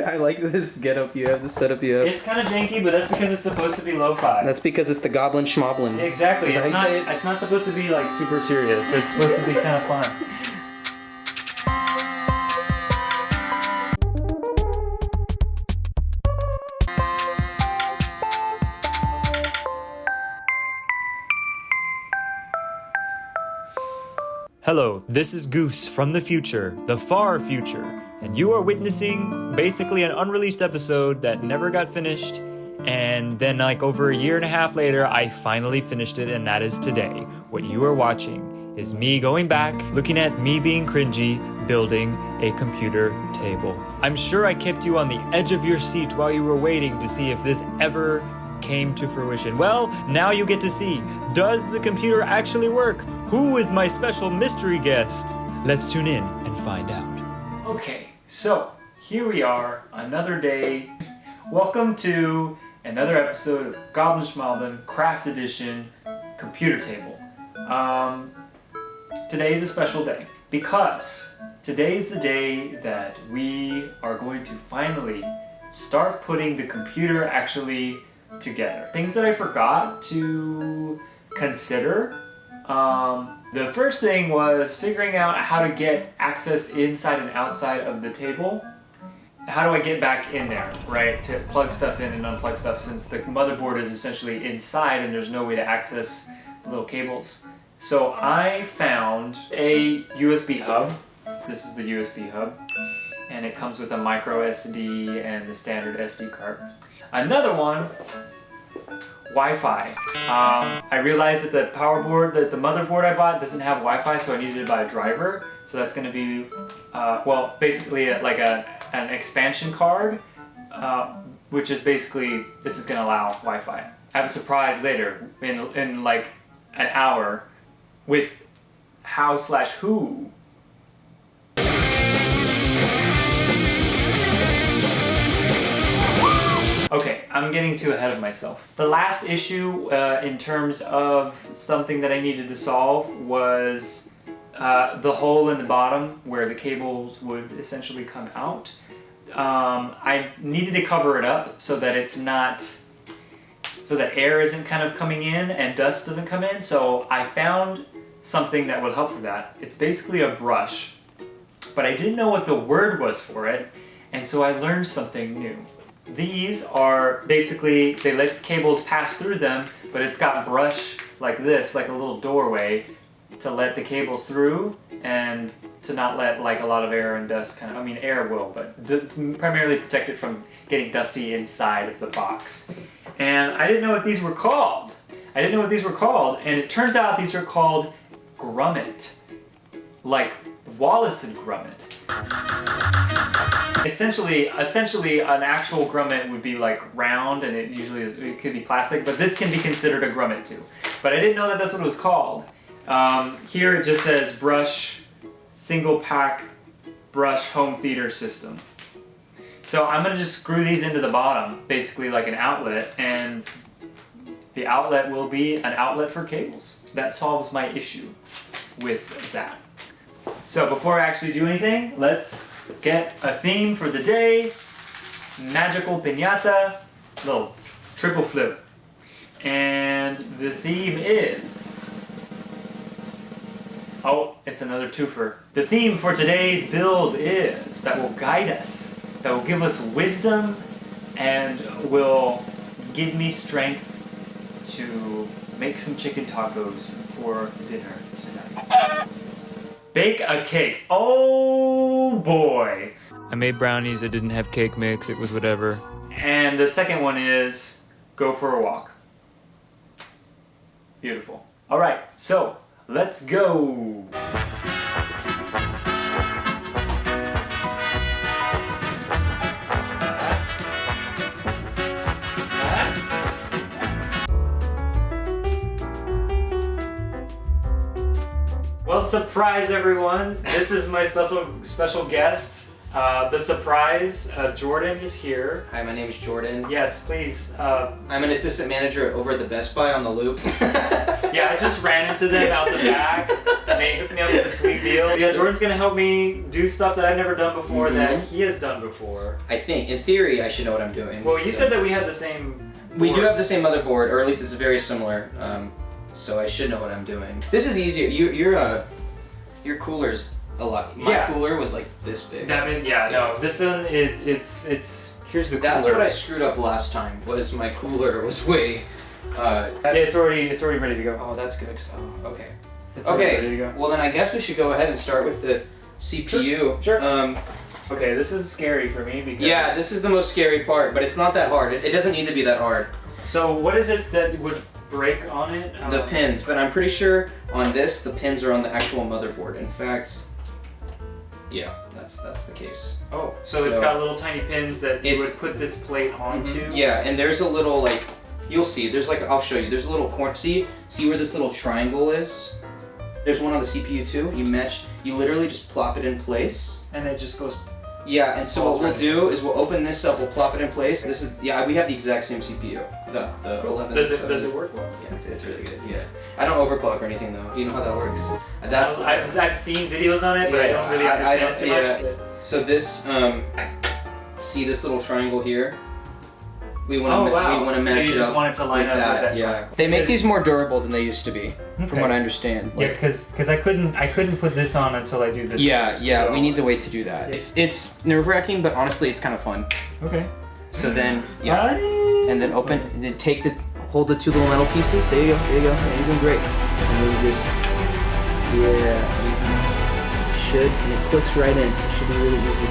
I like this getup you have, this setup you have. It's kind of janky, but that's because it's supposed to be lo-fi. That's because it's the Goblin Schmoblin. Exactly. It's not supposed to be like super serious. It's supposed to be kind of fun. Hello, this is Goose from the future, the far future, and you are witnessing basically an unreleased episode that never got finished, and then like over a year and a half later, I finally finished it, and that is today. What you are watching is me going back, looking at me being cringy, building a computer table. I'm sure I kept you on the edge of your seat while you were waiting to see if this ever came to fruition. Well, now you get to see. Does the computer actually work? Who is my special mystery guest? Let's tune in and find out. Okay, so here we are, another day. Welcome to another episode of Goblin Schmalden Craft Edition Computer Table. Today is a special day because today is the day that we are going to finally start putting the computer actually together. Things that I forgot to consider. The first thing was figuring out how to get access inside and outside of the table. How do I get back in there, right? To plug stuff in and unplug stuff, since the motherboard is essentially inside and there's no way to access the little cables. So I found a USB hub. This is the USB hub. And it comes with a micro SD and the standard SD card. Another one, Wi-Fi. I realized that the motherboard I bought doesn't have Wi-Fi, so I needed to buy a driver. So that's going to be, basically like an expansion card, which is basically, this is going to allow Wi-Fi. I have a surprise later in like an hour with how/who. Okay, I'm getting too ahead of myself. The last issue in terms of something that I needed to solve was the hole in the bottom where the cables would essentially come out. I needed to cover it up so that so that air isn't kind of coming in and dust doesn't come in. So I found something that would help for that. It's basically a brush, but I didn't know what the word was for it, and so I learned something new. These are basically, they let cables pass through them, but it's got brush like this, like a little doorway to let the cables through and to not let like a lot of air and dust air will, but primarily protect it from getting dusty inside of the box. And I didn't know what these were called. And it turns out these are called grommet, like Wallace and Gromit. Essentially, an actual grommet would be like round, and it could be plastic, but this can be considered a grommet too. But I didn't know that that's what it was called. Here it just says brush, single pack brush home theater system. So I'm gonna just screw these into the bottom, basically like an outlet, and the outlet will be an outlet for cables. That solves my issue with that. So before I actually do anything, let's get a theme for the day. Magical pinata, little triple flip. And the theme is, it's another twofer. The theme for today's build is, that will guide us, that will give us wisdom, and will give me strength to make some chicken tacos for dinner tonight. Bake a cake. Oh boy. I made brownies that didn't have cake mix, it was whatever. And the second one is go for a walk. Beautiful. All right, so let's go. Well, surprise everyone. This is my special guest, The surprise, Jordan is here. Hi, my name is Jordan. Yes, please. I'm an assistant manager over at the Best Buy on the Loop. Yeah, I just ran into them out the back, and they hooked me up with a sweet deal. Yeah, Jordan's gonna help me do stuff that I've never done before that he has done before. I think, in theory, I should know what I'm doing. Well, you said that we had the same board. We do have the same motherboard, or at least it's very similar. So I should know what I'm doing. This is easier. Your cooler's a lot. My cooler was like this big. This one it's here's the cooler. That's what I screwed up last time. Was my cooler was way. It's already ready to go. Oh, that's good. Okay. It's already ready to go. Well, then I guess we should go ahead and start with the CPU. Sure. Okay, this is scary for me because. Yeah, this is the most scary part, but it's not that hard. It doesn't need to be that hard. So what is it that would break on it? The pins, but I'm pretty sure on this the pins are on the actual motherboard. In fact, yeah, that's the case. Oh, so it's got little tiny pins that you would put this plate onto? Yeah, and there's a little like, you'll see, there's like, I'll show you, there's a little corner, see where this little triangle is? There's one on the CPU too. You literally just plop it in place. And it just goes. Yeah, and so what we'll do is we'll open this up, we'll plop it in place. This is, yeah, we have the exact same CPU. The 11. Does it work well? Yeah, it's really good, yeah. I don't overclock or anything though. Do you know how that works? I've seen videos on it, but I don't really understand too much. So this, see this little triangle here? We want to match it up. So you just want it to line up with that triangle. They make these more durable than they used to be, from what I understand. Yeah, because I couldn't put this on until I do this. Yeah, we need to wait to do that. It's nerve-wracking, but honestly, it's kind of fun. Okay. So then, and then open, and then hold the two little metal pieces. There you go. Yeah, you're doing great. And then you just, and it clicks right in. It should be really easy.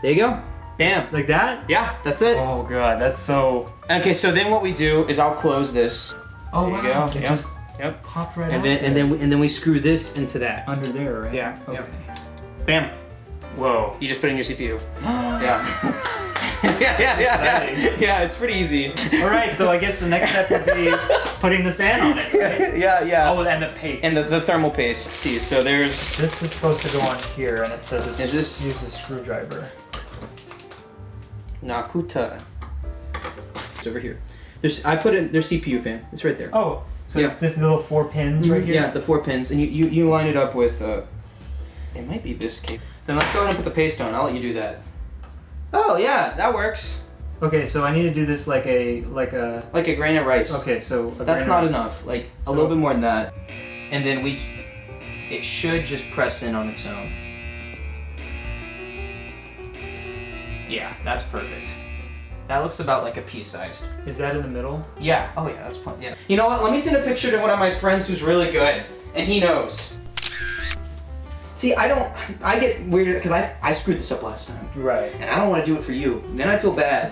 There you go. Bam. Like that? Yeah, that's it. Oh god, that's so. Okay, so then what we do is I'll close this. Oh, there you wow. go. Yep. Pop right and then we screw this into that. Under there, right? Yeah. Okay. Yep. Bam. Whoa. You just put it in your CPU. Yeah. Yeah, it's pretty easy. All right, so I guess the next step would be putting the fan on it, right? Yeah. Oh, and the paste. And the thermal paste. Let's see, so there's... This is supposed to go on here, and it says use a screwdriver. Nakuta. It's over here. I put in their CPU fan. It's right there. Oh, so it's this little 4 pins right here? Yeah, the 4 pins. And you line it up with... it might be this cable. Then let's go ahead and put the paste on. I'll let you do that. Oh yeah, that works. Okay, so I need to do this like a grain of rice. Okay, so that's not enough. Like a little bit more than that, and then it should just press in on its own. Yeah, that's perfect. That looks about like a pea sized. Is that in the middle? Yeah. Oh yeah, that's fun. Yeah. You know what? Let me send a picture to one of my friends who's really good, and he knows. See, I get weirded because I screwed this up last time. Right. And I don't want to do it for you. Then I feel bad.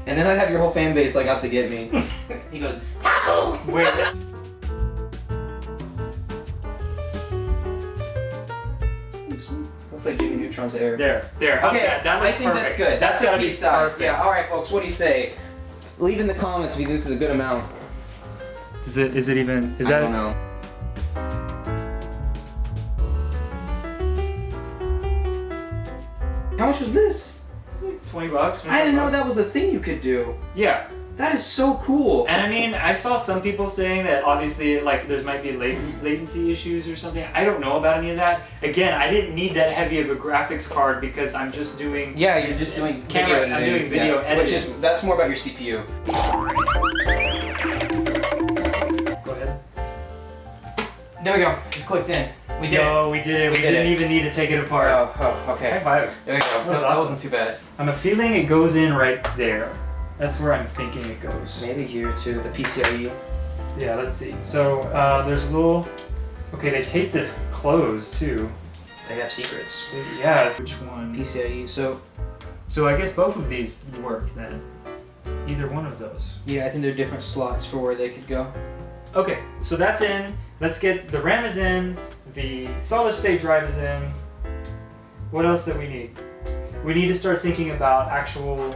And then I'd have your whole fan base like out to get me. He goes, Taco! Wait. Looks like Jimmy Neutron's hair. There. Okay, that I think that's good. That's a piece size. Perfect. Yeah, alright folks, what do you say? Leave in the comments if you think this is a good amount. Is it even, I don't know. How much was this? $20. I didn't know that was a thing you could do. Yeah. That is so cool. And I mean, I saw some people saying that obviously, like, there might be latency issues or something. I don't know about any of that. Again, I didn't need that heavy of a graphics card because I'm just doing. Yeah, you're just doing camera. Video I'm doing video editing. That's more about your CPU. Go ahead. There we go. It's clicked in. We did it. We did it. We didn't even need to take it apart. Oh, okay. High five. There we go. That wasn't too bad. I'm a feeling it goes in right there. That's where I'm thinking it goes. Maybe here too, the PCIe. Yeah, let's see. So there's a little. Okay, they tape this closed too. They have secrets. Yeah. Which one? PCIe. So I guess both of these work then. Either one of those. Yeah, I think there are different slots for where they could go. Okay, so that's in. Let's get the RAM is in. The solid state drive is in. What else do we need? We need to start thinking about actual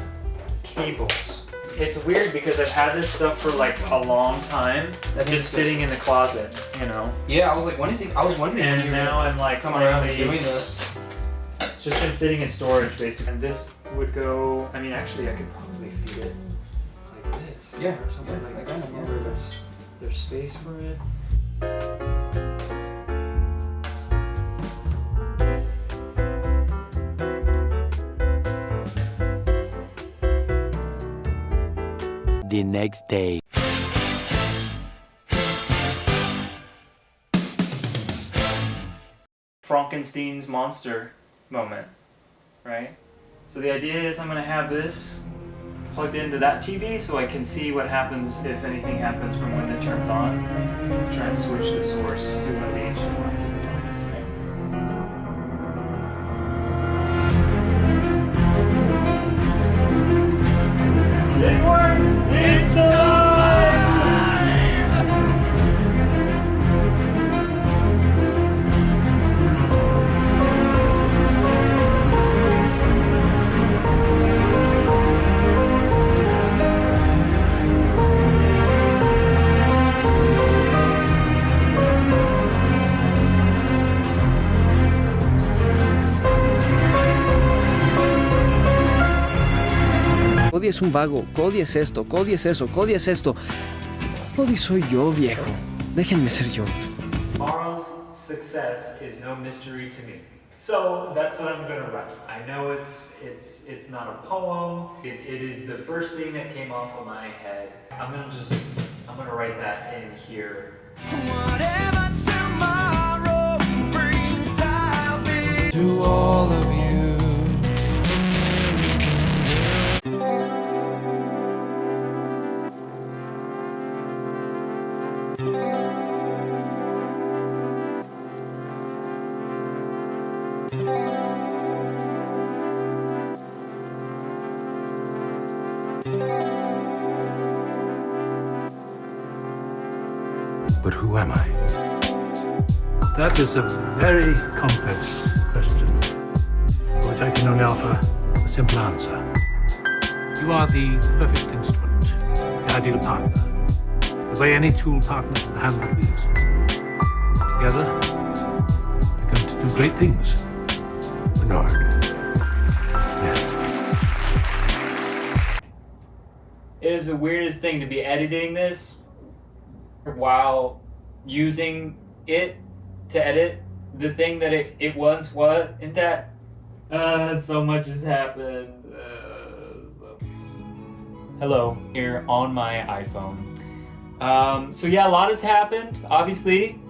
cables. It's weird because I've had this stuff for like a long time, just sitting in the closet, you know. Yeah, I was like, when is he? I was wondering. And now I'm like coming around and doing this. It's just been sitting in storage basically. And this would go, I mean actually I could probably feed it like this. Yeah, Or something yeah, like like this. that, yeah. Where there's space for it. The next day. Frankenstein's monster moment, right? So the idea is I'm gonna have this plugged into that TV so I can see what happens if anything happens from when it turns on. Try and switch the source to one of the ancient components, right? It works! It's alive! Cody es un vago, Cody es esto, Cody es eso, Cody es esto. Cody soy yo, viejo. Déjenme ser yo. Tomorrow's success is no mystery to me. So that's what I'm gonna write. I know it's not a poem. It is the first thing that came off of my head. I'm gonna write that in here. Whatever tomorrow brings, I'll be To all of you. But who am I? That is a very complex question, for which I can only offer a simple answer. You are the perfect instrument, the ideal partner, the way any tool partners with the hand that wields. Together, we're going to do great things. Bernard. Yes. It is the weirdest thing to be editing this while using it to edit the thing that it once was. Isn't that? So much has happened. Hello, here on my iPhone. So yeah, a lot has happened, obviously.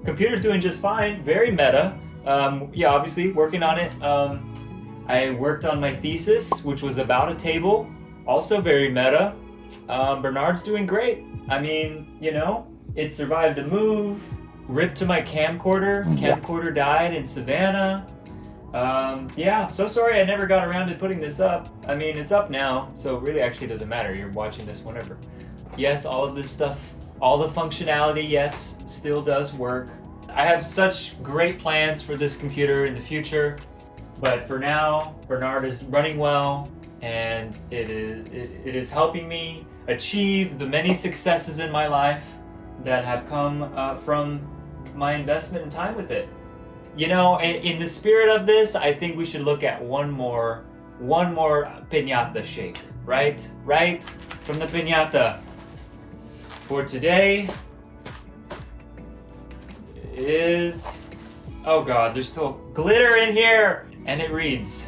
Computer's doing just fine, very meta. Yeah, obviously, working on it. I worked on my thesis, which was about a table, also very meta. Bernard's doing great. I mean, you know, it survived a move, ripped to my camcorder. Camcorder died in Savannah. Yeah, so sorry I never got around to putting this up. I mean, it's up now, so it really actually doesn't matter. You're watching this whenever. Yes, all of this stuff, all the functionality, yes, still does work. I have such great plans for this computer in the future, but for now, Bernard is running well, and it is helping me achieve the many successes in my life that have come from my investment and time with it. You know, in the spirit of this, I think we should look at one more piñata shake, right? Right? From the piñata. For today is, oh God, there's still glitter in here! And it reads,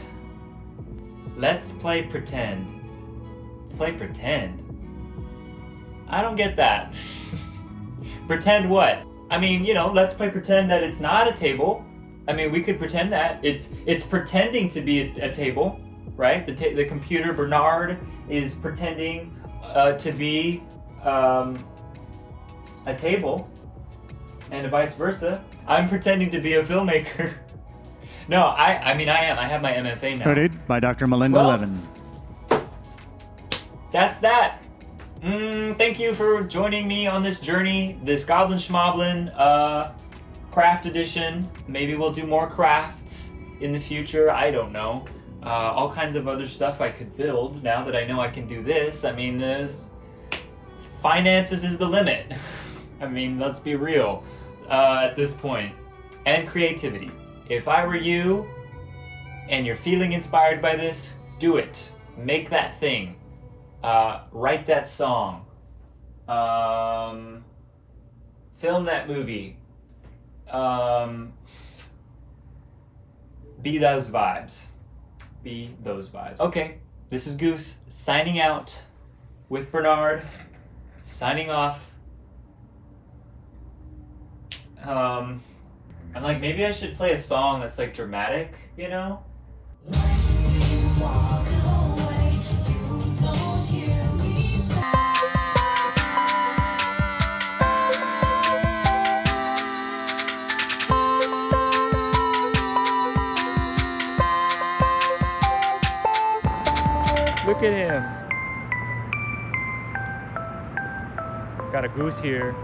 let's play pretend. Let's play pretend. I don't get that. Pretend what? I mean, you know, let's play pretend that it's not a table. I mean, we could pretend that. It's pretending to be a table, right? The computer, Bernard, is pretending to be a table, and vice versa. I'm pretending to be a filmmaker. No, I mean, I am. I have my MFA now. Studied by Dr. Melinda Well, Levin. That's that. Thank you for joining me on this journey, this Goblin Schmoblin craft edition. Maybe we'll do more crafts in the future. I don't know. All kinds of other stuff I could build now that I know I can do this. I mean, finances is the limit. I mean, let's be real at this point. And creativity. If I were you and you're feeling inspired by this, do it. Make that thing. Write that song. Film that movie. Be those vibes. Be those vibes. Okay, this is Goose signing out with Bernard. Signing off. I'm like, maybe I should play a song that's like dramatic, you know? Look at him. Got a goose here.